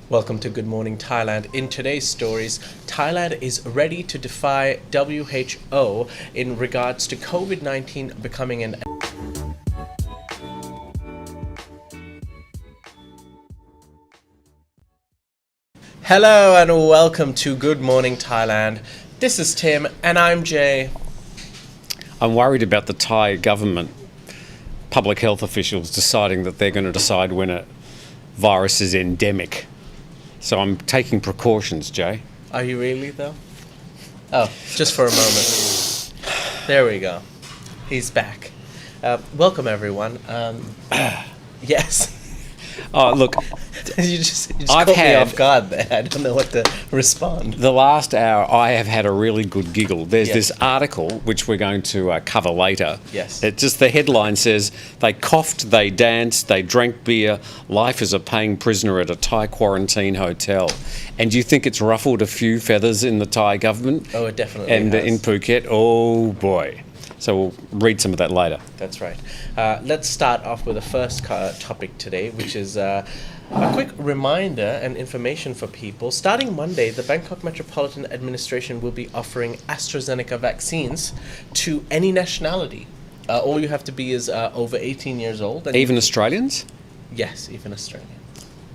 Welcome to Good Morning Thailand. In today's stories, Thailand is ready to defy WHO in regards to COVID-19 becoming an Hello and welcome to Good Morning Thailand. This is Tim and I'm Jay. I'm worried about the Thai government, public health officials deciding that they're going to decide when a virus is endemic. So I'm taking precautions, Jay. Are you really though? Oh, just for a moment. There we go. He's back. Welcome everyone. Yes. Oh, look, you just caught me off guard there. I don't know what to respond. The last hour, I have had a really good giggle. There's Yes. this article, which we're going to cover later. Yes. It just, the headline says, they coughed, they danced, they drank beer, life as a paying prisoner at a Thai quarantine hotel. And do you think it's ruffled a few feathers in the Thai government? Oh, it definitely And has. in Phuket? Oh, boy. So we'll read some of that later. That's right. Let's start off with the first topic today, which is a quick reminder and information for people. Starting Monday, the Bangkok Metropolitan Administration will be offering AstraZeneca vaccines to any nationality. All you have to be is over 18 years old. And Even Australians? Yes, even Australian.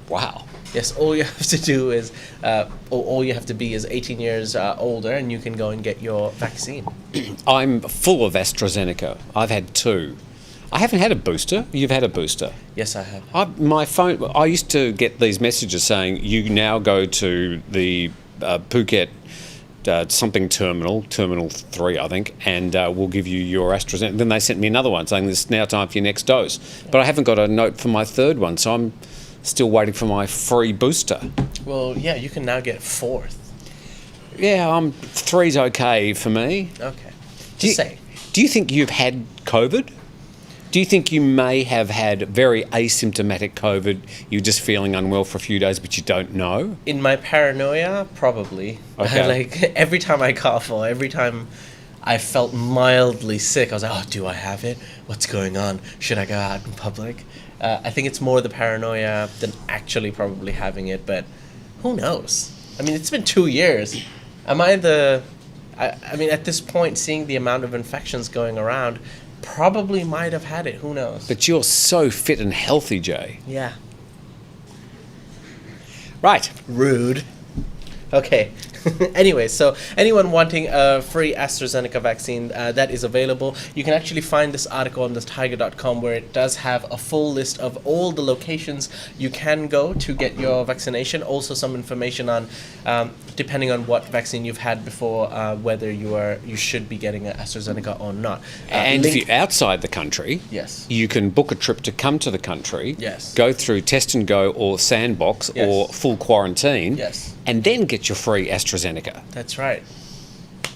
Wow. Yes, all you have to do is, all you have to be is 18 years older, and you can go and get your vaccine. I'm full of AstraZeneca. I've had 2. I haven't had a booster. You've had a booster. Yes, I have. My phone. I used to get these messages saying you now go to the Phuket something terminal 3, I think, and we'll give you your AstraZeneca. Then they sent me another one saying it's now time for your next dose. But I haven't got a note for my 3rd one, so I'm still waiting for my free booster. Well, yeah, you can now get 4th. Yeah, 3's okay for me. Okay. Do you think you've had COVID? Do you think you may have had very asymptomatic COVID? You're just feeling unwell for a few days, but you don't know? In my paranoia, probably. Okay. Like, every time I cough or every time I felt mildly sick, I was like, oh, do I have it? What's going on? Should I go out in public? I think it's more the paranoia than actually probably having it, but who knows? I mean, it's been 2 years. Am I I mean, at this point, seeing the amount of infections going around, probably might have had it. Who knows? But you're so fit and healthy, Jay. Yeah. Right. Rude. Okay. Anyway, so anyone wanting a free AstraZeneca vaccine, that is available. You can actually find this article on Thaiger.com, where it does have a full list of all the locations you can go to get your vaccination. Also some information on, depending on what vaccine you've had before, whether you should be getting an AstraZeneca or not. And if you're outside the country, Yes. you can book a trip to come to the country, Yes. go through test and go or sandbox Yes. or full quarantine, Yes. and then get your free AstraZeneca. That's right.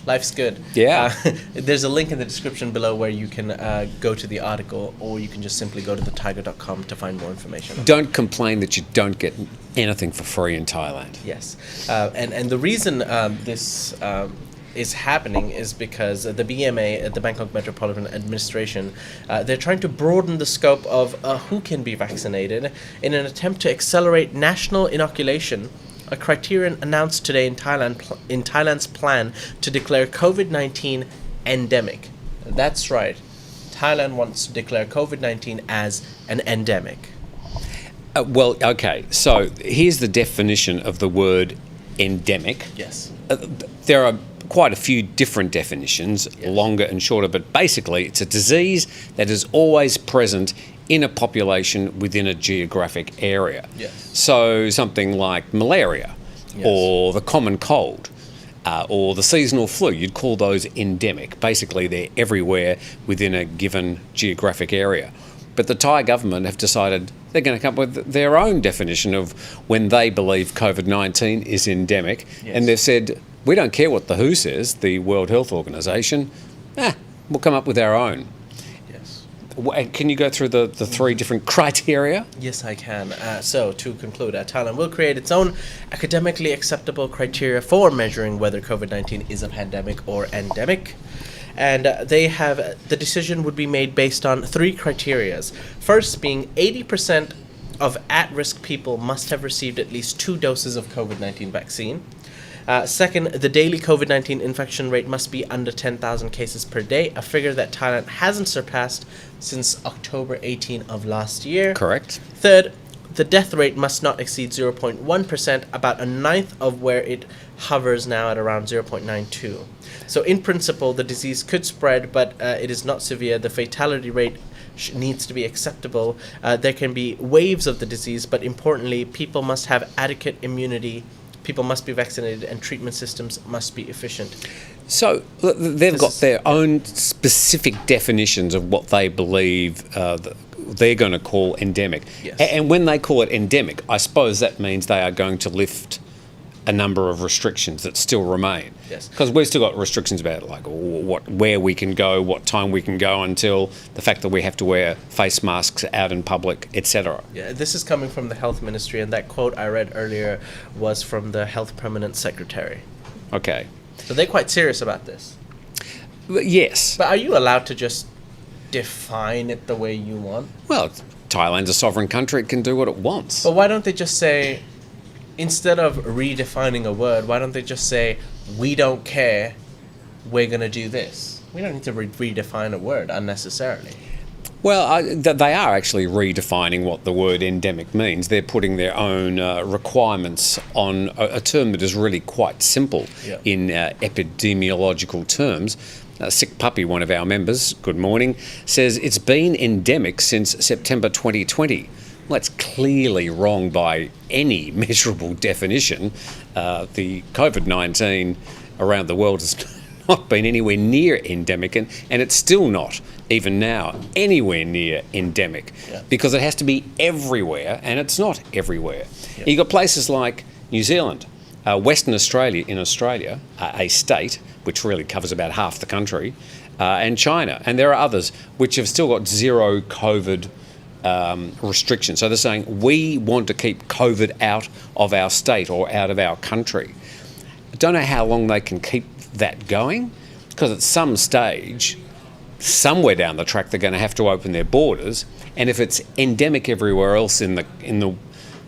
Life's good. Yeah. There's a link in the description below where you can go to the article, or you can just simply go to Thaiger.com to find more information. Don't complain that you don't get anything for free in Thailand. Yes. And the reason this is happening is because the BMA, the Bangkok Metropolitan Administration, they're trying to broaden the scope of who can be vaccinated in an attempt to accelerate national inoculation, a criterion announced today in Thailand's plan to declare COVID-19 endemic. That's right. Thailand wants to declare COVID-19 as an endemic. Well, okay, so here's the definition of the word endemic. Yes. There are quite a few different definitions, Yes. longer and shorter, but basically it's a disease that is always present in a population within a geographic area. Yes. So something like malaria, Yes. or the common cold, or the seasonal flu, you'd call those endemic. Basically, they're everywhere within a given geographic area. But the Thai government have decided they're going to come up with their own definition of when they believe COVID-19 is endemic. Yes. And they've said, we don't care what the WHO says, the World Health Organization, we'll come up with our own. Yes. Can you go through the 3 different criteria? Yes, I can. So, to conclude, Thailand will create its own academically acceptable criteria for measuring whether COVID-19 is a pandemic or endemic. And the decision would be made based on 3 criterias. First being 80% of at-risk people must have received at least 2 doses of COVID-19 vaccine. Second, the daily COVID-19 infection rate must be under 10,000 cases per day, a figure that Thailand hasn't surpassed since October 18 of last year. Correct. Third, the death rate must not exceed 0.1%, about a ninth of where it hovers now at around 0.92. So in principle, the disease could spread, but it is not severe. The fatality rate needs to be acceptable. There can be waves of the disease, but importantly, people must have adequate immunity. People must be vaccinated, and treatment systems must be efficient. So they've got their own specific definitions of what they believe they're going to call endemic. Yes. And when they call it endemic, I suppose that means they are going to lift a number of restrictions that still remain. Yes. Because we've still got restrictions about like where we can go, what time we can go, until the fact that we have to wear face masks out in public, etc. Yeah, this is coming from the health ministry, and that quote I read earlier was from the health permanent secretary. Okay. So they're quite serious about this. Yes. But are you allowed to just define it the way you want? Well, Thailand's a sovereign country. It can do what it wants. But why don't they just say, instead of redefining a word, why don't they just say, we don't care, we're going to do this? We don't need to redefine a word unnecessarily. Well, they are actually redefining what the word endemic means. They're putting their own requirements on a term that is really quite simple in epidemiological terms. Sick Puppy, one of our members, good morning, says it's been endemic since September 2020. Well, that's clearly wrong by any measurable definition. The COVID-19 around the world has not been anywhere near endemic, and it's still not, even now, anywhere near endemic, because it has to be everywhere, and it's not everywhere. You've got places like New Zealand, Western Australia in Australia, a state which really covers about half the country, and China, and there are others which have still got zero COVID restrictions. So they're saying, we want to keep COVID out of our state or out of our country. I don't know how long they can keep that going, because at some stage, somewhere down the track, they're going to have to open their borders. And if it's endemic everywhere else in the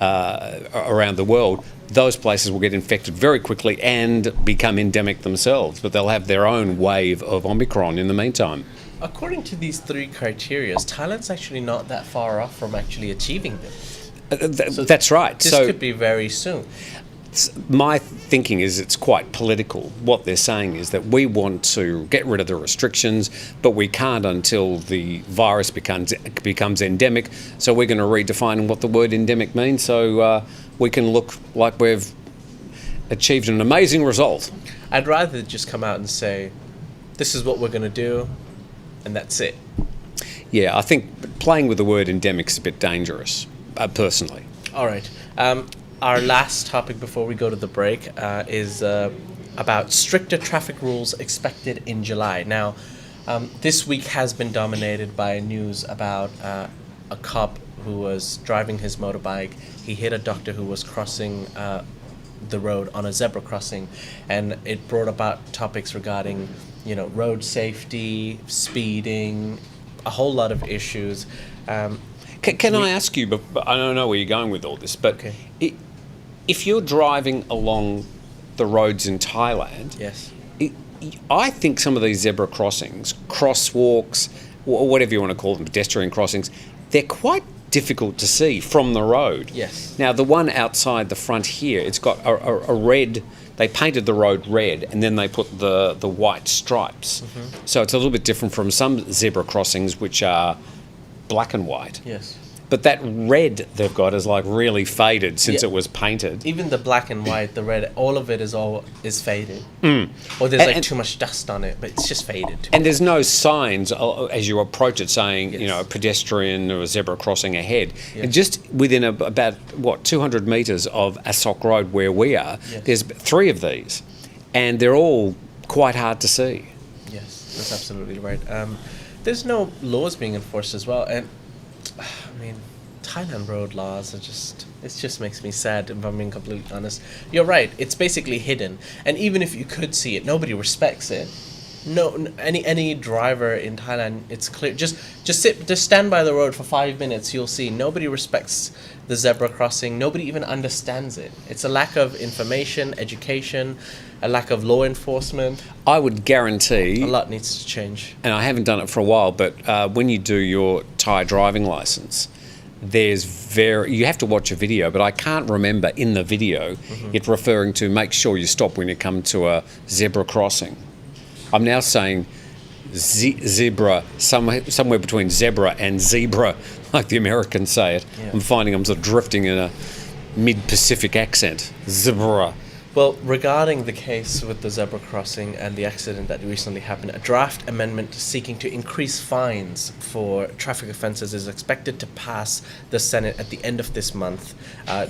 around the world, those places will get infected very quickly and become endemic themselves. But they'll have their own wave of Omicron in the meantime. According to these 3 criteria, Thailand's actually not that far off from actually achieving them. That's right. This could be very soon. My thinking is it's quite political. What they're saying is that we want to get rid of the restrictions, but we can't until the virus becomes endemic. So we're going to redefine what the word endemic means, so we can look like we've achieved an amazing result. I'd rather just come out and say, this is what we're going to do, and that's it. Yeah, I think playing with the word endemic is a bit dangerous, personally. All right. Our last topic before we go to the break is about stricter traffic rules expected in July. Now, this week has been dominated by news about a cop who was driving his motorbike. He hit a doctor who was crossing the road on a zebra crossing, and it brought about topics regarding, road safety, speeding, a whole lot of issues. Can I ask you, but I don't know where you're going with all this, but okay. If you're driving along the roads in Thailand, yes, I think some of these zebra crossings, crosswalks, or whatever you want to call them, pedestrian crossings, they're quite difficult to see from the road. Yes. Now, the one outside the front here, it's got a red, they painted the road red and then they put the white stripes. Mm-hmm. So it's a little bit different from some zebra crossings which are black and white. Yes. But that red they've got is like really faded since it was painted. Even the black and white, the red, all of it is faded. Or there's too much dust on it, but it's just faded. And there's no signs as you approach it saying, a pedestrian or a zebra crossing ahead. Yes. And just within about 200 metres of Asok Road where we are, there's 3 of these, and they're all quite hard to see. Yes, that's absolutely right. There's no laws being enforced as well, and I mean, Thailand road laws are it just makes me sad, if I'm being completely honest. You're right, it's basically hidden, and even if you could see it, nobody respects it. No, any driver in Thailand, it's clear. Just stand by the road for 5 minutes, you'll see nobody respects the zebra crossing. Nobody even understands it. It's a lack of information, education, a lack of law enforcement. I would guarantee, A lot needs to change. and I haven't done it for a while, but when you do your Thai driving license, you have to watch a video, but I can't remember in the video it referring to make sure you stop when you come to a zebra crossing. I'm now saying zebra, somewhere between zebra and zebra, like the Americans say it. Yeah. I'm finding I'm sort of drifting in a mid-Pacific accent. Zebra. Well, regarding the case with the zebra crossing and the accident that recently happened, a draft amendment seeking to increase fines for traffic offences is expected to pass the Senate at the end of this month.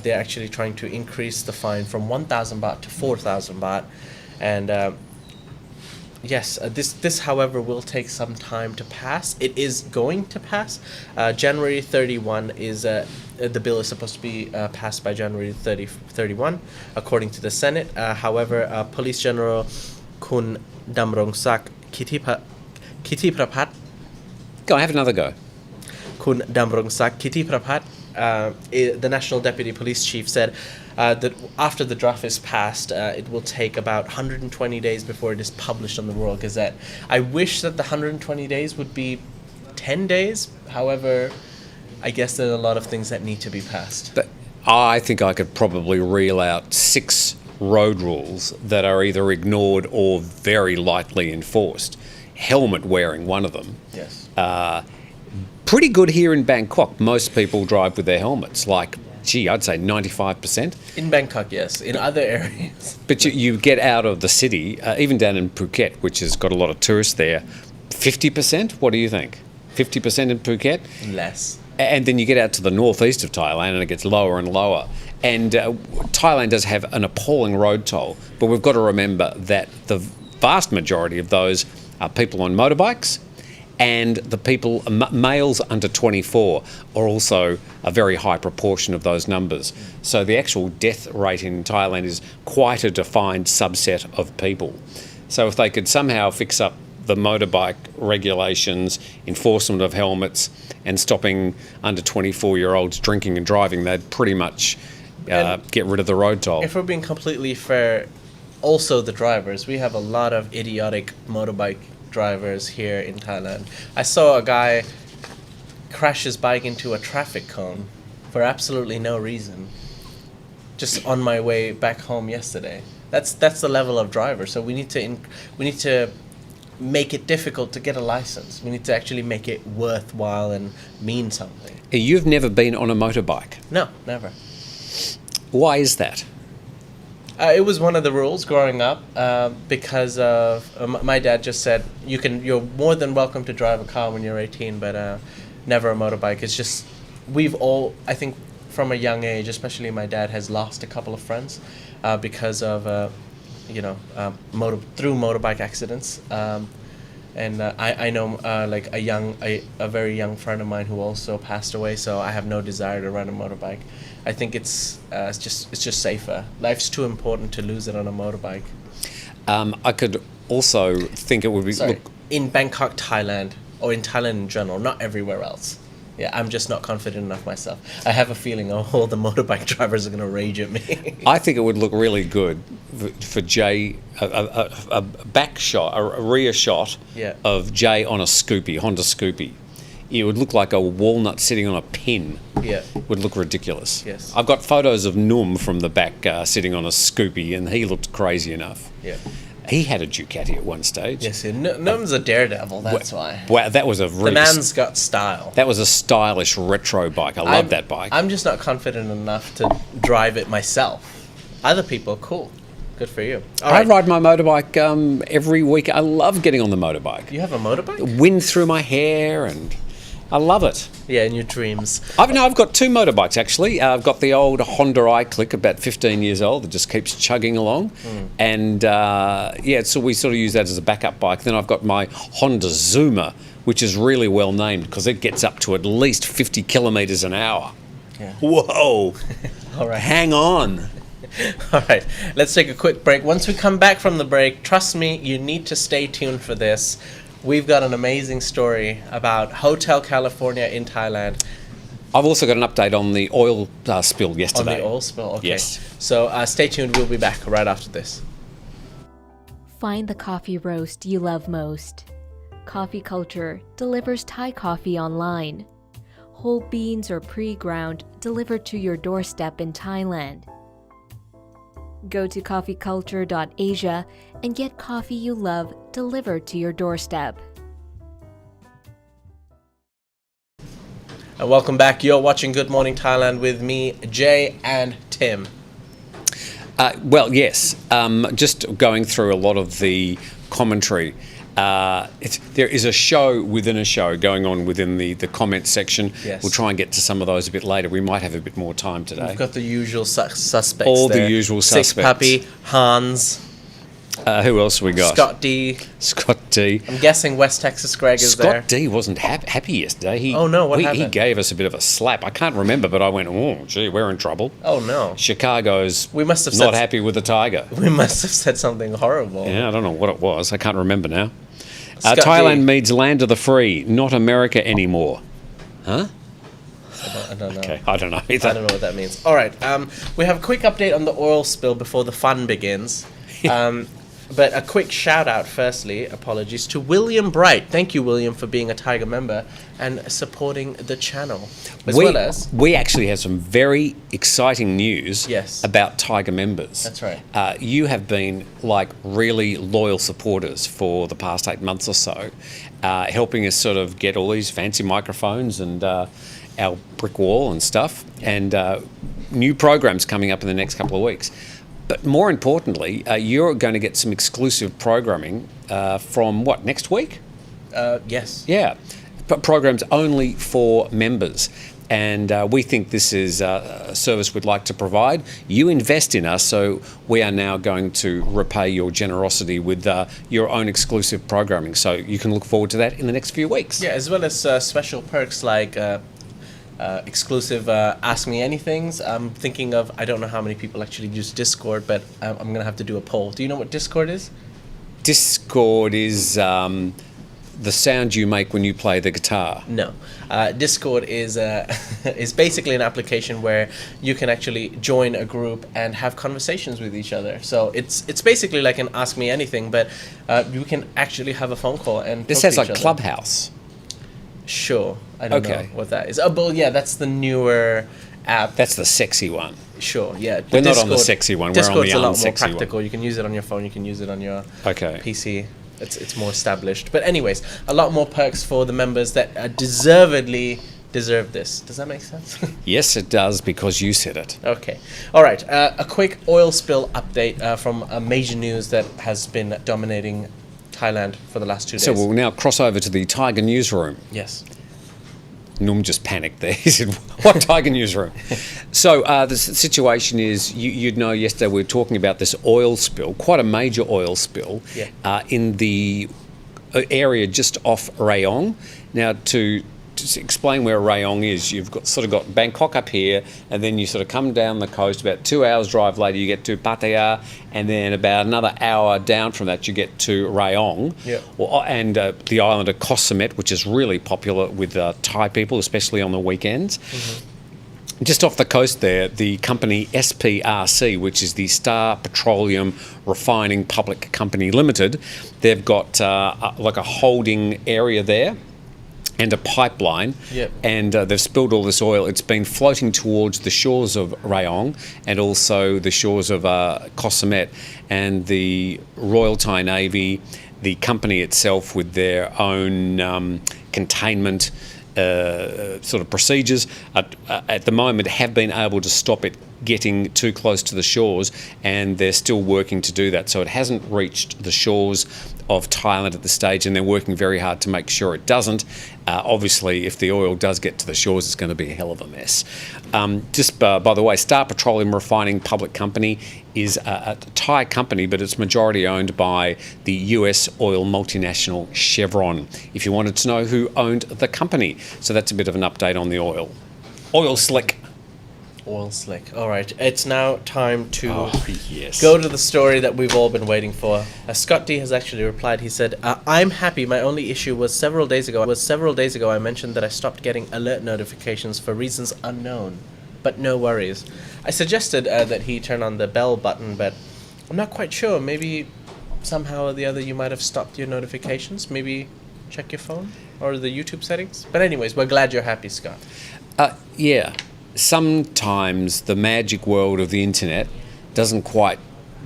They're actually trying to increase the fine from 1,000 baht to 4,000 baht. And yes, this, however, will take some time to pass. It is going to pass. January 31 is the bill is supposed to be passed by January 31, according to the Senate. However, Police General Kun Damrongsak Kittiprapat. Go, have another go. Kun Damrongsak Kittiprapat, the National Deputy Police Chief, said that after the draft is passed, it will take about 120 days before it is published on the Royal Gazette. I wish that the 120 days would be 10 days. However, I guess there are a lot of things that need to be passed. I think I could probably reel out 6 road rules that are either ignored or very lightly enforced. Helmet wearing, one of them. Yes. Pretty good here in Bangkok. Most people drive with their helmets, like, I'd say 95%. In Bangkok, yes. In other areas. But you get out of the city, even down in Phuket, which has got a lot of tourists there, 50%? What do you think? 50% in Phuket? Less. And then you get out to the northeast of Thailand and it gets lower and lower. And Thailand does have an appalling road toll, but we've got to remember that the vast majority of those are people on motorbikes, and the people, males under 24, are also a very high proportion of those numbers. So the actual death rate in Thailand is quite a defined subset of people. So if they could somehow fix up the motorbike regulations, enforcement of helmets, and stopping under 24-year-olds drinking and driving, they'd pretty much get rid of the road toll. If we're being completely fair, also the drivers, we have a lot of idiotic motorbike drivers here in Thailand. I saw a guy crash his bike into a traffic cone for absolutely no reason, just on my way back home yesterday. That's the level of driver. So we need to make it difficult to get a license. We need to actually make it worthwhile and mean something. You've never been on a motorbike? No, never. Why is that? It was one of the rules growing up because of my dad just said you're more than welcome to drive a car when you're 18, but never a motorbike. It's just we've all, I think, from a young age, especially my dad has lost a couple of friends because of through motorbike accidents. And I know like a very young friend of mine who also passed away, so I have no desire to ride a motorbike. I think it's just safer. Life's too important to lose it on a motorbike. I could also think it would be... in Bangkok, Thailand, or in Thailand in general, not everywhere else. Yeah, I'm just not confident enough myself. I have a feeling all the motorbike drivers are going to rage at me. I think it would look really good for Jay, a back shot, a rear shot of Jay on a Scoopy, Honda Scoopy. It would look like a walnut sitting on a pin. Yeah. Would look ridiculous. Yes. I've got photos of Noom from the back sitting on a Scoopy, and he looked crazy enough. Yeah. He had a Ducati at one stage. Yes, Noom's a daredevil, that's why. Wow, that was a really... The man's got style. That was a stylish retro bike. I love that bike. I'm just not confident enough to drive it myself. Other people, cool. Good for you. I ride my motorbike every week. I love getting on the motorbike. You have a motorbike? Wind through my hair, and I love it. Yeah, in your dreams. I've got 2 motorbikes, actually. I've got the old Honda iClick, about 15 years old, that just keeps chugging along. And, so we sort of use that as a backup bike. Then I've got my Honda Zoomer, which is really well named because it gets up to at least 50 kilometres an hour. Yeah. Whoa. All right. Hang on. All right. Let's take a quick break. Once we come back from the break, trust me, you need to stay tuned for this. We've got an amazing story about Hotel California in Thailand. I've also got an update on the oil spill On yesterday. the oil spill, okay. Yes. So stay tuned. We'll be back right after this. Find the coffee roast you love most. Coffee Culture delivers Thai coffee online. Whole beans or pre-ground delivered to your doorstep in Thailand. Go to coffeeculture.asia and get coffee you love delivered to your doorstep. And welcome back. You're watching Good Morning Thailand with me, Jay, and Tim. Well, yes. Just going through a lot of the commentary. There is a show within a show going on within the comment section. Yes. We'll try and get to some of those a bit later. We might have a bit more time today. We've got the usual suspects All there. the usual Six suspects. Puppy, Hans, Who else we got? Scott D. Scott D. I'm guessing West Texas Greg is there. Scott D wasn't happy yesterday. Oh, no, what He happened? gave us a bit of a slap. I can't remember, but I went, oh, gee, we're in trouble. Oh no. Chicago's We must have not said- happy with the Tiger. We must have said something horrible. Yeah, I don't know what it was. I can't remember now. Scott Thailand D. needs land of the free, not America anymore. Huh? I don't know. Okay, I don't know either. I don't know what that means. All right. We have a quick update on the oil spill before the fun begins. But a quick shout out, firstly, apologies to William Bright. Thank you, William, for being a Tiger member and supporting the channel. We actually have some very exciting news Yes. about Tiger members. That's right. You have been like really loyal supporters for the past 8 months or so, helping us sort of get all these fancy microphones and our brick wall and stuff, and new programs coming up in the next couple of weeks. But more importantly, you're going to get some exclusive programming from what, next week? Yes. Yeah, but programs only for members. And we think this is a service we'd like to provide. You invest in us, so we are now going to repay your generosity with your own exclusive programming. So you can look forward to that in the next few weeks. Yeah, as well as special perks like exclusive Ask Me Anythings. I'm thinking of, I don't know how many people actually use Discord, but I'm going to have to do a poll. Do you know what Discord is? Discord is the sound you make when you play the guitar. No. Discord is is basically an application where you can actually join a group and have conversations with each other. So it's basically like an Ask Me Anything, but you can actually have a phone call and This talk sounds to like each other. Clubhouse. Sure. I don't Okay. know what that is. Oh, but yeah, that's the newer app. That's the sexy one. Sure, yeah. We're not on the sexy one, we're on Discord's the a lot more unsexy one. practical. You can use it on your phone, you can use it on your Okay. PC. It's more established. But anyways, a lot more perks for the members that deservedly deserve this. Does that make sense? Yes, it does, because you said it. Okay. All right. A quick oil spill update from a major news that has been dominating Thailand for the last 2 days. So we'll now cross over to the Tiger newsroom. Yes. Noom just panicked there. He said, what Tiger newsroom? So the situation is, you'd know yesterday we were talking about this oil spill, quite a major oil spill, in the area just off Rayong. Now, to explain where Rayong is, you've got Bangkok up here, and then you sort of come down the coast. About 2 hours drive later, you get to Pattaya, and then about another hour down from that, you get to Rayong, and the island of Koh Samet, which is really popular with Thai people, especially on the weekends. Mm-hmm. Just off the coast there, the company SPRC, which is the Star Petroleum Refining Public Company Limited, they've got like a holding area there and a pipeline, and they've spilled all this oil. It's been floating towards the shores of Rayong and also the shores of Koh Samet, and the Royal Thai Navy, the company itself with their own containment sort of procedures, at the moment have been able to stop it getting too close to the shores, and they're still working to do that. So it hasn't reached the shores of Thailand at this stage, and they're working very hard to make sure it doesn't. Obviously, if the oil does get to the shores, it's going to be a hell of a mess. Just by the way, Star Petroleum Refining Public Company is a Thai company, but it's majority owned by the US oil multinational Chevron, if you wanted to know who owned the company. So that's a bit of an update on the oil. Oil slick. Oil slick. All right, it's now time to Yes. go to the story that we've all been waiting for. Scott D has actually replied. He said, "I'm happy. My only issue was several days ago. I mentioned that I stopped getting alert notifications for reasons unknown, but no worries. I suggested that he turn on the bell button, but I'm not quite sure. Maybe somehow or the other you might have stopped your notifications. Maybe check your phone or the YouTube settings. But anyways, we're glad you're happy, Scott." Yeah. Sometimes the magic world of the internet doesn't quite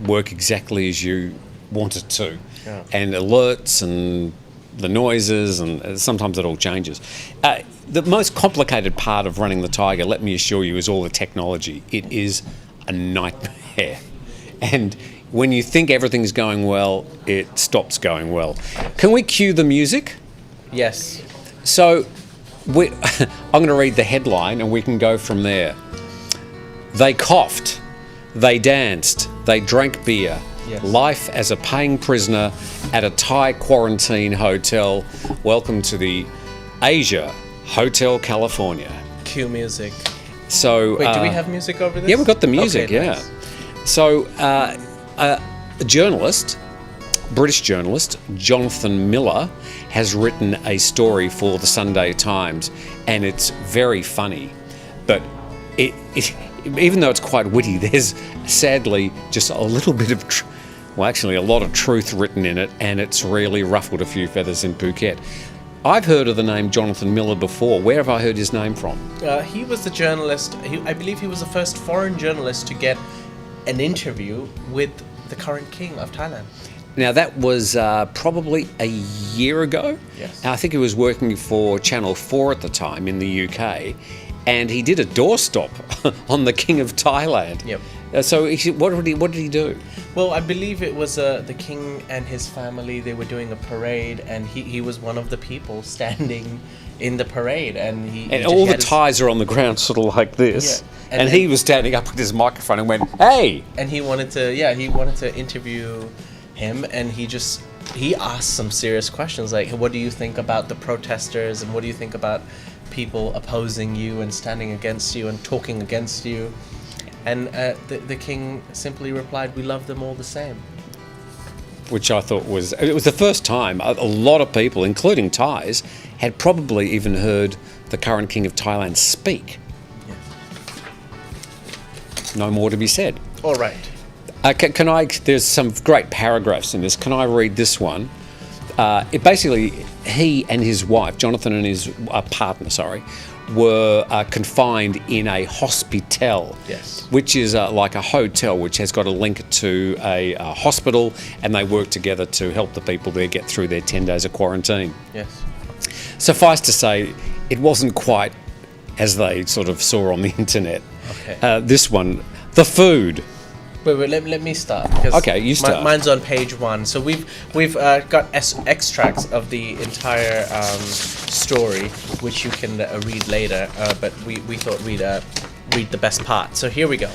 work exactly as you want it to. Yeah. And alerts and the noises, and sometimes it all changes. The most complicated part of running the Thaiger, let me assure you, is all the technology. It is a nightmare. And when you think everything's going well, it stops going well. Can we cue the music? Yes. So I'm going to read the headline and we can go from there. They coughed, they danced, they drank beer. Yes. Life as a paying prisoner at a Thai quarantine hotel. Welcome to the Asia Hotel California. Cue music. So Wait, do we have music over this? Yeah, we've got the music. Okay, yeah. nice. So a journalist, British journalist, Jonathan Miller, has written a story for the Sunday Times, and it's very funny. But it even though it's quite witty, there's sadly just a little bit of, actually a lot of truth written in it, and it's really ruffled a few feathers in Phuket. I've heard of the name Jonathan Miller before. Where have I heard his name from? He was the journalist. I believe he was the first foreign journalist to get an interview with the current king of Thailand. Now, that was probably a year ago. Yes. I think he was working for Channel 4 at the time in the UK, and he did a doorstop on the King of Thailand. Yep. So what did he do? Well, I believe it was the king and his family. They were doing a parade, and he was one of the people standing in the parade, and all the Thais are on the ground, sort of like this. Yeah. And he was standing up with his microphone and went, "Hey!" And he wanted to interview him, and he asked some serious questions like, what do you think about the protesters, and what do you think about people opposing you and standing against you and talking against you? And the king simply replied, "We love them all the same." Which I thought was the first time a lot of people, including Thais, had probably even heard the current king of Thailand speak. Yes. No more to be said. All right. Can I? There's some great paragraphs in this. Can I read this one? Basically, he and his wife, Jonathan and his partner, were confined in a hospital. Yes. Which is like a hotel which has got a link to a hospital, and they work together to help the people there get through their 10 days of quarantine. Yes. Suffice to say, it wasn't quite as they sort of saw on the internet. Okay. This one, the food. Wait, let me start. Because Okay, you start. Mine's on page 1. So we've got extracts of the entire story, which you can read later. But we thought we'd read the best part. So here we go.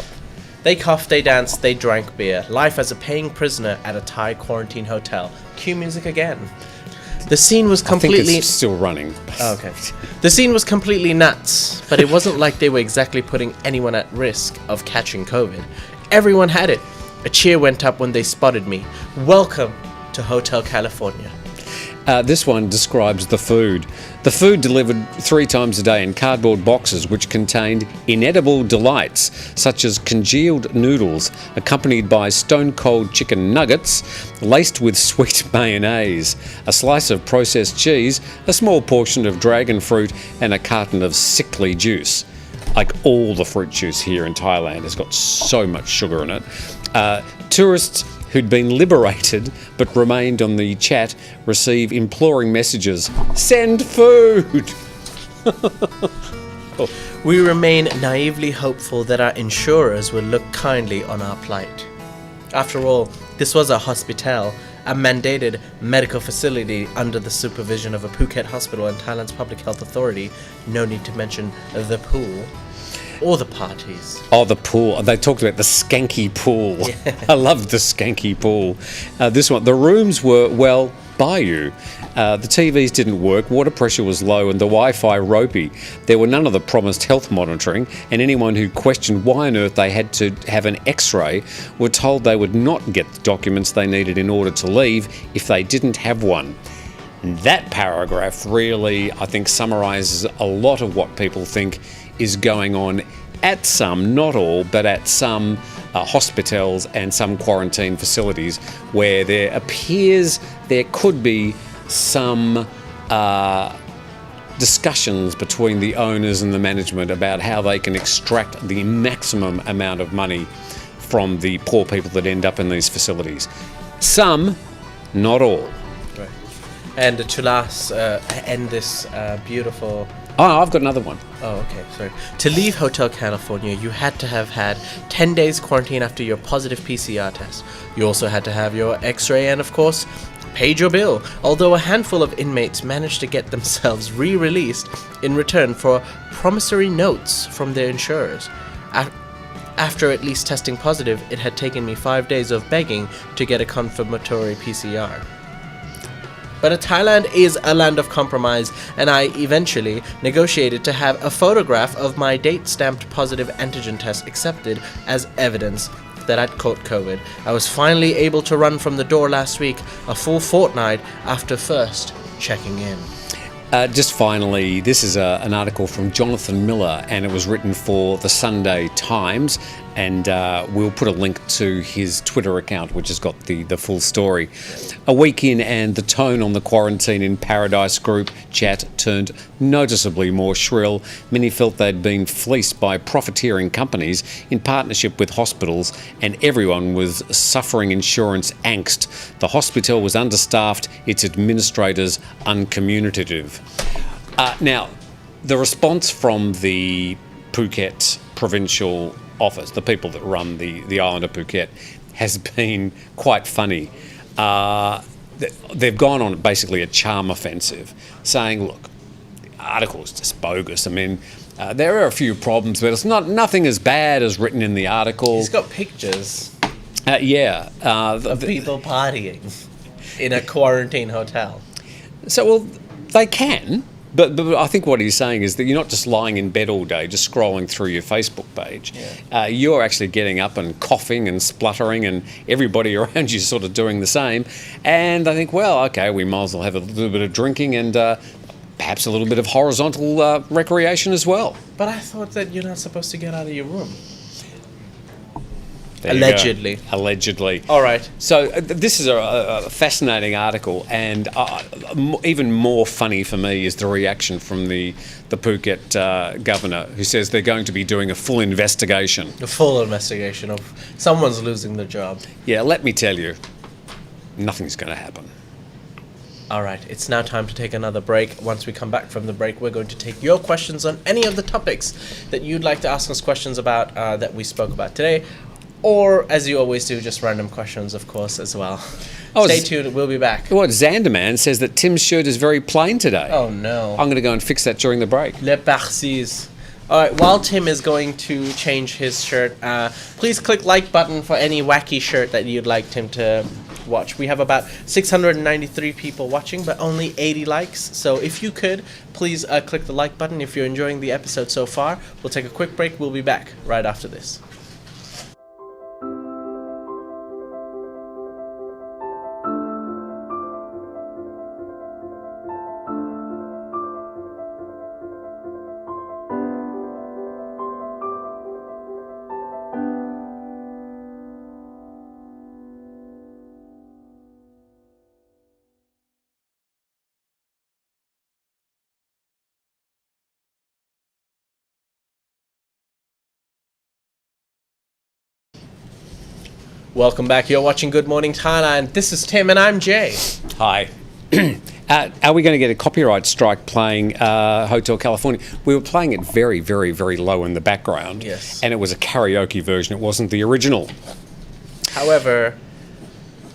They coughed, they danced, they drank beer. Life as a paying prisoner at a Thai quarantine hotel. Cue music again. The scene was completely... I think it's still running. Oh, okay. The scene was completely nuts, but it wasn't like they were exactly putting anyone at risk of catching COVID. Everyone had it. A cheer went up when they spotted me. Welcome to Hotel California. This one describes the food. The food delivered 3 times a day in cardboard boxes which contained inedible delights such as congealed noodles accompanied by stone-cold chicken nuggets laced with sweet mayonnaise, a slice of processed cheese, a small portion of dragon fruit and a carton of sickly juice. Like all the fruit juice here in Thailand has got so much sugar in it. Tourists who'd been liberated but remained on the chat receive imploring messages. Send food! We remain naively hopeful that our insurers will look kindly on our plight. After all, this was a hospital, a mandated medical facility under the supervision of a Phuket hospital and Thailand's public health authority. No need to mention the pool. Or the parties. Oh, the pool. They talked about the skanky pool. Yeah. I loved the skanky pool. This one, the rooms were, well, bayou. The TVs didn't work, water pressure was low, and the Wi-Fi ropey. There were none of the promised health monitoring, and anyone who questioned why on earth they had to have an X-ray were told they would not get the documents they needed in order to leave if they didn't have one. And that paragraph really, I think, summarises a lot of what people think is going on at some, not all, but at some hospitals and some quarantine facilities where there appears there could be some discussions between the owners and the management about how they can extract the maximum amount of money from the poor people that end up in these facilities. Some, not all. Right. And to last, end this beautiful... Oh, I've got another one. Oh, okay, sorry. To leave Hotel California, you had to have had 10 days quarantine after your positive PCR test. You also had to have your X-ray and, of course, paid your bill, although a handful of inmates managed to get themselves re-released in return for promissory notes from their insurers. After at least testing positive, it had taken me 5 days of begging to get a confirmatory PCR. But Thailand is a land of compromise, and I eventually negotiated to have a photograph of my date-stamped positive antigen test accepted as evidence that I'd caught COVID. I was finally able to run from the door last week, a full fortnight after first checking in. Just finally, this is an article from Jonathan Miller, and it was written for the Sunday Times, and we'll put a link to his Twitter account, which has got the full story. A week in, and the tone on the Quarantine in Paradise group chat turned noticeably more shrill. Many felt they'd been fleeced by profiteering companies in partnership with hospitals, and everyone was suffering insurance angst. The hospital was understaffed, its administrators uncommunicative. Now, the response from the Phuket provincial office, the people that run the island of Phuket, has been quite funny. They've gone on basically a charm offensive, saying, look, article is just bogus. I mean, there are a few problems, but it's nothing as bad as written in the article. He's got pictures of people partying in a quarantine hotel. So, well, they can. But I think what he's saying is that you're not just lying in bed all day, just scrolling through your Facebook page. Yeah. You're actually getting up and coughing and spluttering, and everybody around you is sort of doing the same. And I think, well, okay, we might as well have a little bit of drinking and perhaps a little bit of horizontal recreation as well. But I thought that you're not supposed to get out of your room. Allegedly. Allegedly. All right. So this is a fascinating article, and even more funny for me is the reaction from the Phuket governor, who says they're going to be doing a full investigation. A full investigation of someone's losing their job. Yeah, let me tell you, nothing's going to happen. All right, it's now time to take another break. Once we come back from the break, we're going to take your questions on any of the topics that you'd like to ask us questions about that we spoke about today. Or, as you always do, just random questions, of course, as well. Stay tuned, we'll be back. What, Xanderman says that Tim's shirt is very plain today. Oh, no. I'm going to go and fix that during the break. Le Parsis. All right, while Tim is going to change his shirt, please click like button for any wacky shirt that you'd like Tim to watch. We have about 693 people watching, but only 80 likes. So if you could, please click the like button if you're enjoying the episode so far. We'll take a quick break. We'll be back right after this. Welcome back. You're watching Good Morning Thailand. This is Tim and I'm Jay. Hi. Are we going to get a copyright strike playing Hotel California? We were playing it very, very, very low in the background. Yes. And it was a karaoke version. It wasn't the original. However,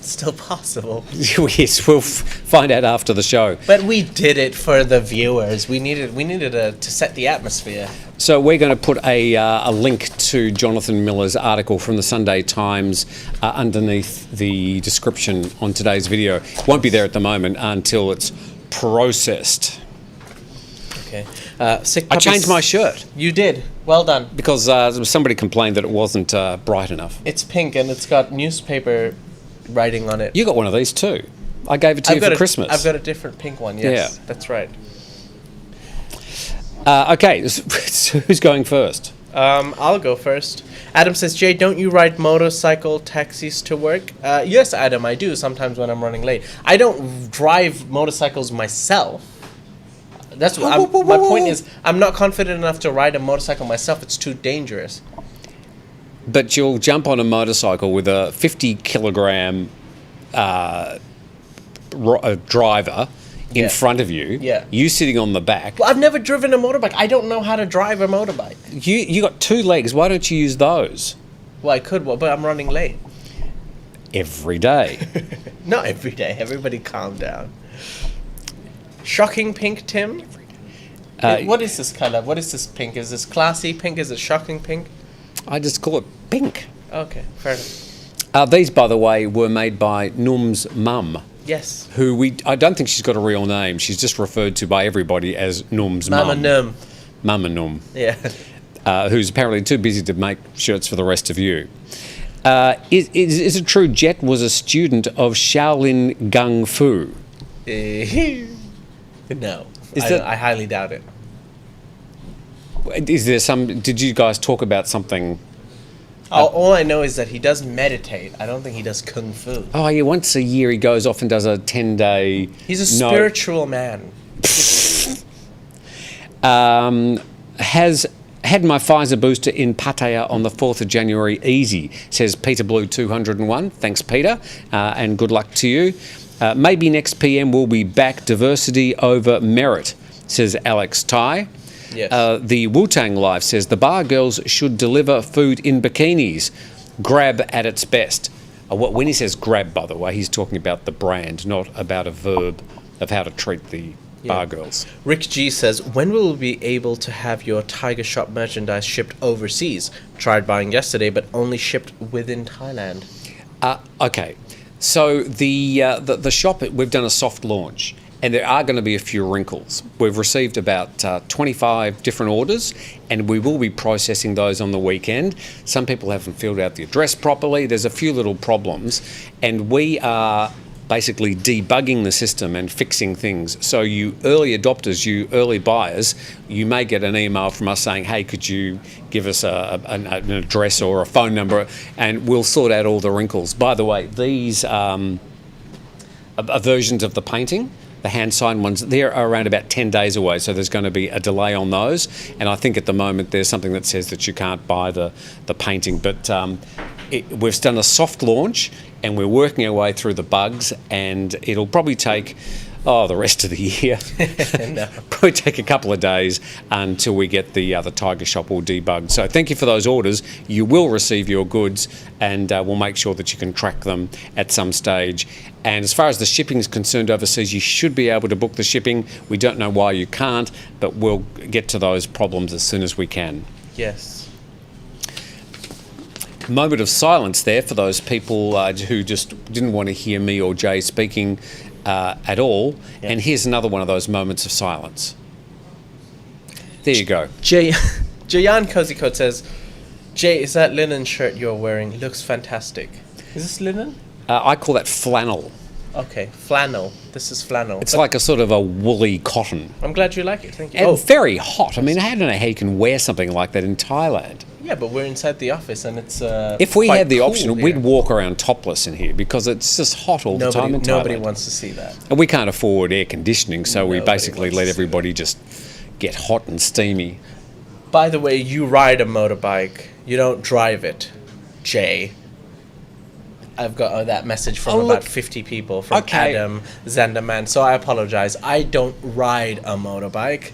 Still possible. Yes, we'll find out after the show. But we did it for the viewers. We needed to set the atmosphere. So we're going to put a link to Jonathan Miller's article from the Sunday Times underneath the description on today's video. It won't be there at the moment until it's processed. Okay. I changed my shirt. You did. Well done. Because somebody complained that it wasn't bright enough. It's pink and it's got newspaper writing on it. You got one of these too. I gave it to you for Christmas. I've got a different pink one, yes. Yeah. That's right. Okay, so who's going first? I'll go first. Adam says, Jay, don't you ride motorcycle taxis to work? Yes, Adam, I do sometimes when I'm running late. I don't drive motorcycles myself. That's what my point is. I'm not confident enough to ride a motorcycle myself. It's too dangerous. But you'll jump on a motorcycle with a 50-kilogram driver in front of you. Yeah. You sitting on the back. Well, I've never driven a motorbike. I don't know how to drive a motorbike. You got 2 legs. Why don't you use those? Well, I could, but I'm running late. Every day. Not every day. Everybody calm down. Shocking pink, Tim? What is this colour? What is this pink? Is this classy pink? Is it shocking pink? I just call it pink. Okay, fair enough. These, by the way, were made by Num's mum. Yes. Who I don't think she's got a real name. She's just referred to by everybody as Num's mum. Mama Num. Mama Num. Yeah. Who's apparently too busy to make shirts for the rest of you. Is it true Jet was a student of Shaolin Gung Fu? No. I highly doubt it. Is there some... Did you guys talk about something... All I know is that he does meditate. I don't think he does kung fu. Oh, yeah, once a year he goes off and does a 10-day... He's a spiritual man. Has had my Pfizer booster in Pattaya on the 4th of January. Easy, says Peter Blue 201. Thanks, Peter, and good luck to you. Maybe next PM we'll be back. Diversity over merit, says Alex Thai. Yes. The Wu-Tang Life says the bar girls should deliver food in bikinis. Grab at its best. When he says grab, by the way, he's talking about the brand, not about a verb of how to treat the bar girls. Rick G says, when will we be able to have your Thaiger shop merchandise shipped overseas? Tried buying yesterday, but only shipped within Thailand. Okay. So the shop, we've done a soft launch. And there are going to be a few wrinkles. We've received about 25 different orders, and we will be processing those on the weekend. Some people haven't filled out the address properly. There's a few little problems, and we are basically debugging the system and fixing things. So you early adopters, you early buyers, you may get an email from us saying, hey, could you give us an address or a phone number, and we'll sort out all the wrinkles. By the way, these are versions of the painting. The hand-signed ones, they're around about 10 days away, so there's going to be a delay on those. And I think at the moment there's something that says that you can't buy the painting. But we've done a soft launch, and we're working our way through the bugs, and it'll probably take... the rest of the year. No. Probably take a couple of days until we get the Thaiger shop all debugged. So thank you for those orders. You will receive your goods, and we'll make sure that you can track them at some stage. And as far as the shipping is concerned overseas, you should be able to book the shipping. We don't know why you can't, but we'll get to those problems as soon as we can. Yes. Moment of silence there for those people who just didn't want to hear me or Jay speaking at all. Yeah. And here's another one of those moments of silence. There you go. Jayan Cozy Coat says, Jay, is that linen shirt you're wearing? Looks fantastic. Is this linen? I call that flannel. Okay, flannel. This is flannel. It's like a sort of a woolly cotton. I'm glad you like it. Thank you. And very hot. I mean, I don't know how you can wear something like that in Thailand. Yeah, but we're inside the office, and it's if we had the cool option, here. we'd walk around topless in here because it's just hot all the time in Thailand. Nobody wants to see that. And we can't afford air conditioning, so we basically let everybody just get hot and steamy. By the way, you ride a motorbike. You don't drive it, Jay. I've got that message from about 50 people from Adam Zanderman, so I apologize. I don't ride a motorbike.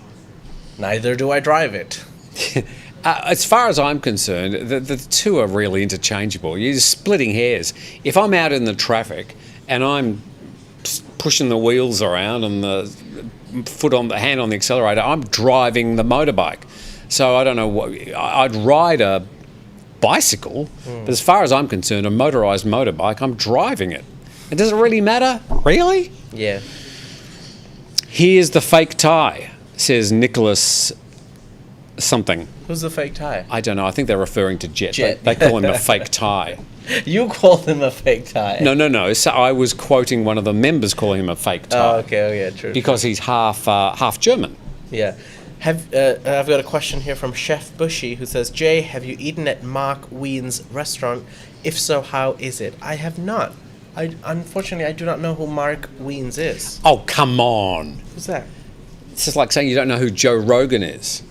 Neither do I drive it. As far as I'm concerned, the two are really interchangeable. You're splitting hairs. If I'm out in the traffic and I'm pushing the wheels around and the hand on the accelerator, I'm driving the motorbike. So I don't know what I'd ride a bicycle, but as far as I'm concerned, a motorised motorbike, I'm driving it. And does it really matter? Really? Yeah. Here's the fake tie, says Nicholas something. Who's the fake tie? I don't know. I think they're referring to Jet. Jet. They call him a fake tie. You called him a fake tie. No. So I was quoting one of the members calling him a fake tie. Oh, okay. Oh, yeah, true. Because he's half German. Yeah. I've got a question here from Chef Bushy who says, Jay, have you eaten at Mark Wien's restaurant? If so, how is it? I have not. Unfortunately, I do not know who Mark Wiens is. Oh, come on. Who's that? It's just like saying you don't know who Joe Rogan is.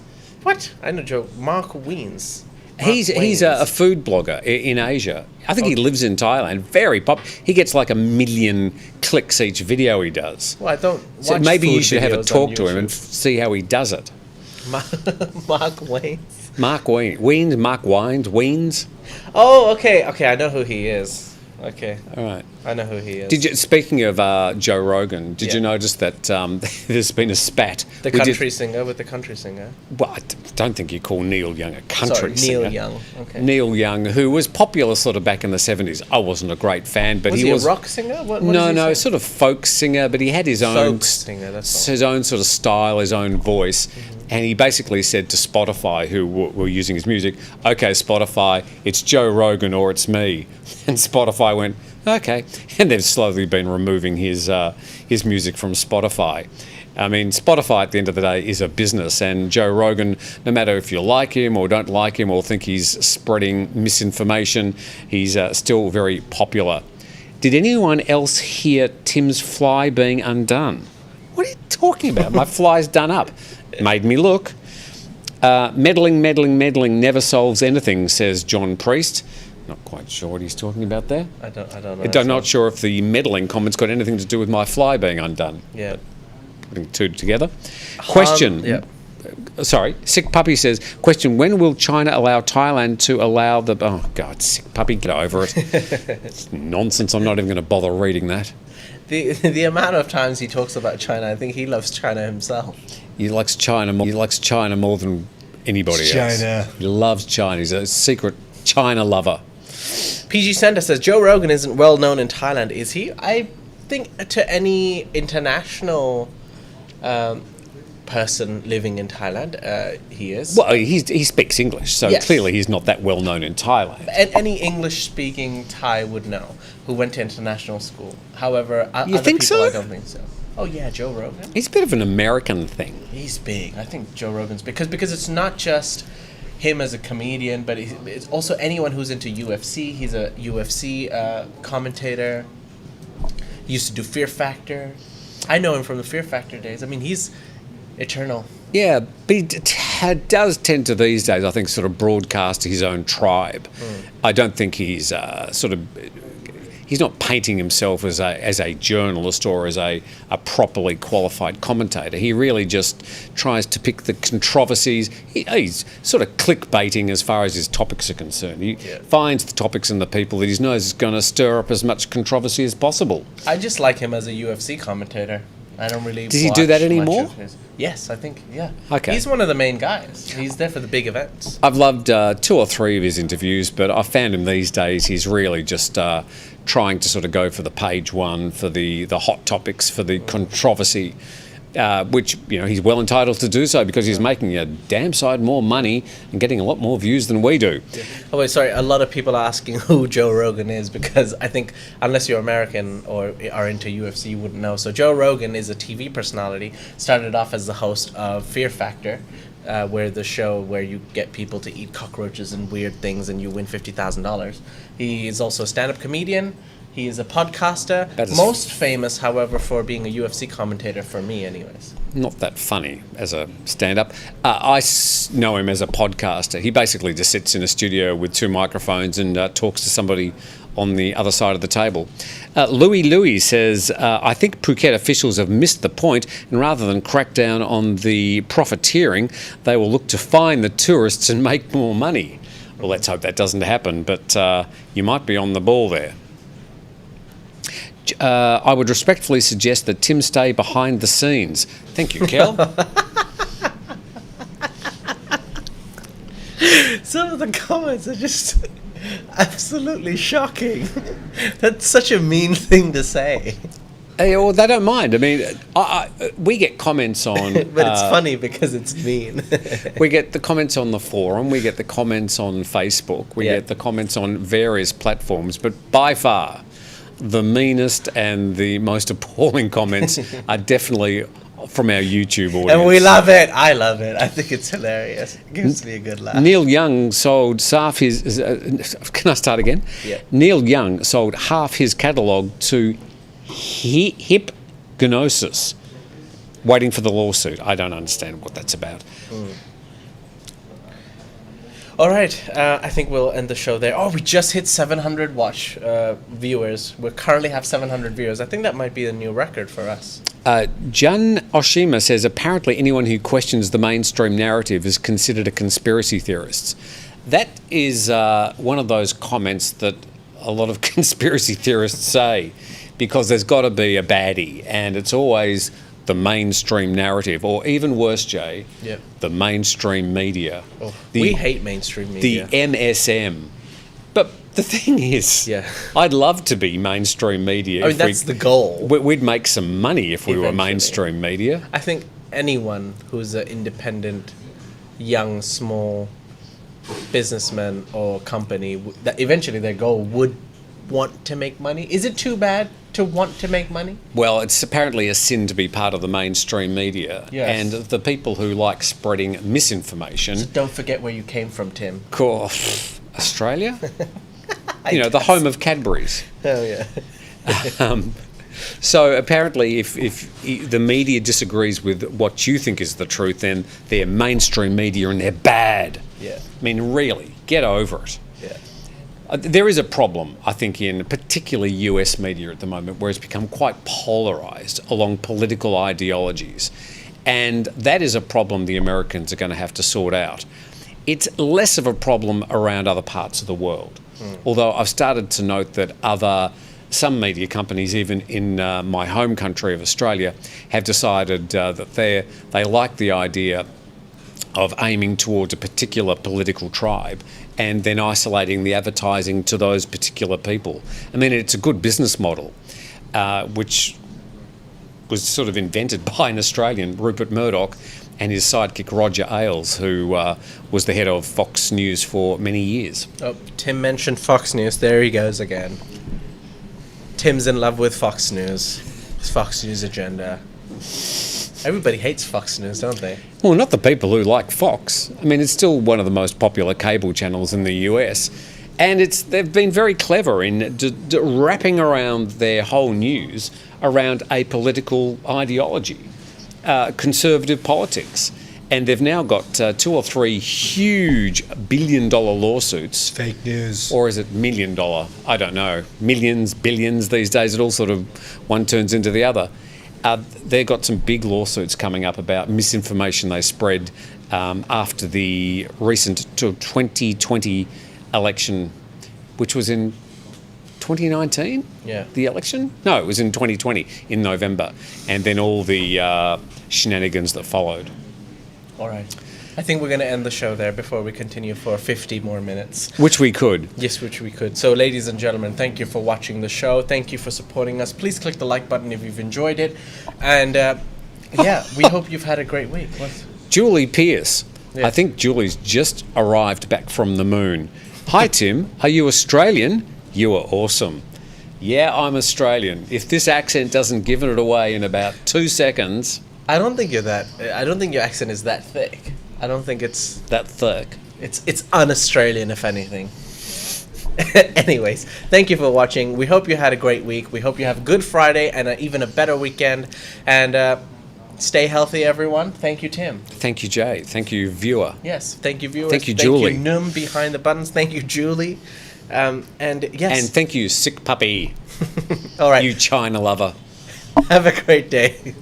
What? I know Mark Wiens. He's a food blogger in Asia. I think he lives in Thailand. Very pop. He gets like 1 million clicks each video he does. Well, I don't watch So maybe you should have a videos talk on to him and YouTube. see how he does it. Mark Wiens. Mark Wiens, Mark Wines, Wiens. Oh, okay. I know who he is. Okay. All right. I know who he is. Speaking of Joe Rogan, did you notice that there's been a spat? The country singer with the country singer. Well, I don't think you call Neil Young a country singer. Neil Young. Okay. Neil Young, who was popular sort of back in the 70s. I wasn't a great fan, but was he was a rock singer? What no, sort of folk singer, but he had his own folk singer. That's all. his own sort of style, his own voice. And he basically said to Spotify, who were using his music, okay, Spotify, it's Joe Rogan or it's me. And Spotify went, okay. And they've slowly been removing his music from Spotify. I mean, Spotify at the end of the day is a business, and Joe Rogan, no matter if you like him or don't like him or think he's spreading misinformation, he's still very popular. Did anyone else hear Tim's fly being undone? What are you talking about? My fly's done up. Made me look. Meddling never solves anything, says John Priest. Not quite sure what he's talking about there. I don't know. I'm not sure if the meddling comment's got anything to do with my fly being undone. Yeah. Putting two together. Question. Yeah. Sorry, Sick Puppy says, question, when will China allow Thailand to allow the... Oh, God, Sick Puppy, get over it. It's nonsense. I'm not even going to bother reading that. The amount of times he talks about China, I think he loves China himself. He likes China more than anybody else. China. He loves China. He's a secret China lover. PG Sender says, Joe Rogan isn't well known in Thailand, is he? I think to any international person living in Thailand, he is. Well, he speaks English, so Yes. clearly he's not that well known in Thailand. And any English-speaking Thai would know who went to international school. However, You other think people, so? I don't think so. Oh yeah, Joe Rogan. He's a bit of an American thing. He's big. I think Joe Rogan's big because it's not just him as a comedian, but it's also anyone who's into UFC. He's a UFC commentator. He used to do Fear Factor. I know him from the Fear Factor days. I mean, he's eternal. Yeah, but he does tend to these days, I think, sort of broadcast his own tribe. I don't think he's he's not painting himself as a journalist or as a properly qualified commentator. He really just tries to pick the controversies. He's sort of clickbaiting as far as his topics are concerned. He finds the topics and the people that he knows is going to stir up as much controversy as possible. I just like him as a UFC commentator. I don't really. Does he do that watch much anymore? of his- Yes, I think. Yeah. Okay. He's one of the main guys. He's there for the big events. I've loved 2 or 3 of his interviews, but I found him these days, he's really just trying to sort of go for the page one, for the hot topics, for the controversy, which, you know, he's well entitled to do so because he's making a damn side more money and getting a lot more views than we do. Oh wait, sorry. A lot of people are asking who Joe Rogan is because I think unless you're American or are into UFC, you wouldn't know. So Joe Rogan is a TV personality. Started off as the host of Fear Factor, where the show where you get people to eat cockroaches and weird things and you win $50,000. He is also a stand-up comedian. He is a podcaster. Most famous, however, for being a UFC commentator for me, anyways. Not that funny as a stand-up. I know him as a podcaster. He basically just sits in a studio with 2 microphones and talks to somebody on the other side of the table. Louis says, I think Phuket officials have missed the point, and rather than crack down on the profiteering, they will look to fine the tourists and make more money. Well, let's hope that doesn't happen, but you might be on the ball there. I would respectfully suggest that Tim stay behind the scenes. Thank you, Kel. Some of the comments are just absolutely shocking. That's such a mean thing to say. Hey, well, they don't mind. I mean, we get comments on... But it's funny because it's mean. We get the comments on the forum, we get the comments on Facebook, we get the comments on various platforms, but by far the meanest and the most appalling comments are definitely from our YouTube audience. And we love it. I love it. I think it's hilarious. It gives me a good laugh. Neil Young sold half his... can I start again? Yeah. Neil Young sold half his catalogue to Hypnosis, waiting for the lawsuit. I don't understand what that's about. All right, I think we'll end the show there. Oh, we just hit 700 viewers. We currently have 700 viewers. I think that might be a new record for us. Jun Oshima says, apparently anyone who questions the mainstream narrative is considered a conspiracy theorist. That is one of those comments that a lot of conspiracy theorists say, because there's got to be a baddie, and it's always the mainstream narrative, or even worse, Jay, the mainstream media. Oh, we hate mainstream media. The MSM. But the thing is, I'd love to be mainstream media. I mean, that's the goal. We'd make some money if we were mainstream media. I think anyone who's an independent, young, small businessman or company, that eventually their goal would want to make money. Is it too bad to want to make money? Well, it's apparently a sin to be part of the mainstream media. Yes. And the people who like spreading misinformation... So don't forget where you came from, Tim. Australia? You know, the home of Cadbury's. Oh, yeah. So apparently if the media disagrees with what you think is the truth, then they're mainstream media and they're bad. Yeah. I mean, really, get over it. Yeah. There is a problem, I think, in particularly US media at the moment, where it's become quite polarised along political ideologies. And that is a problem the Americans are going to have to sort out. It's less of a problem around other parts of the world. Although I've started to note that some media companies, even in my home country of Australia, have decided that they like the idea of aiming towards a particular political tribe and then isolating the advertising to those particular people. I mean, it's a good business model, which was sort of invented by an Australian, Rupert Murdoch, and his sidekick Roger Ailes, who was the head of Fox News for many years. Oh, Tim mentioned Fox News. There he goes again. Tim's in love with Fox News. His Fox News agenda. Everybody hates Fox News, don't they? Well, not the people who like Fox. I mean, it's still one of the most popular cable channels in the US. And they've been very clever in wrapping around their whole news around a political ideology, conservative politics. And they've now got 2 or 3 huge billion-dollar lawsuits. Fake news. Or is it million-dollar? I don't know. Millions, billions these days. It all sort of, one turns into the other. They've got some big lawsuits coming up about misinformation they spread after the recent 2020 election, which was in 2019? Yeah. The election? No, it was in 2020, in November. And then all the shenanigans that followed. All right. I think we're going to end the show there before we continue for 50 more minutes. Which we could. Yes, which we could. So, ladies and gentlemen, thank you for watching the show. Thank you for supporting us. Please click the like button if you've enjoyed it. And, we hope you've had a great week. Julie Pierce. Yeah. I think Julie's just arrived back from the moon. Hi, Tim. Are you Australian? You are awesome. Yeah, I'm Australian. If this accent doesn't give it away in about 2 seconds... I don't think your accent is that thick. I don't think it's that thick. It's un-Australian, if anything. Anyways, thank you for watching. We hope you had a great week. We hope you have a good Friday and even a better weekend. And stay healthy, everyone. Thank you, Tim. Thank you, Jay. Thank you, viewer. Yes, thank you, viewers. Thank you, Julie. Thank you, Num, behind the buttons. Thank you, Julie. And yes. And thank you, sick puppy. All right. You China lover. Have a great day.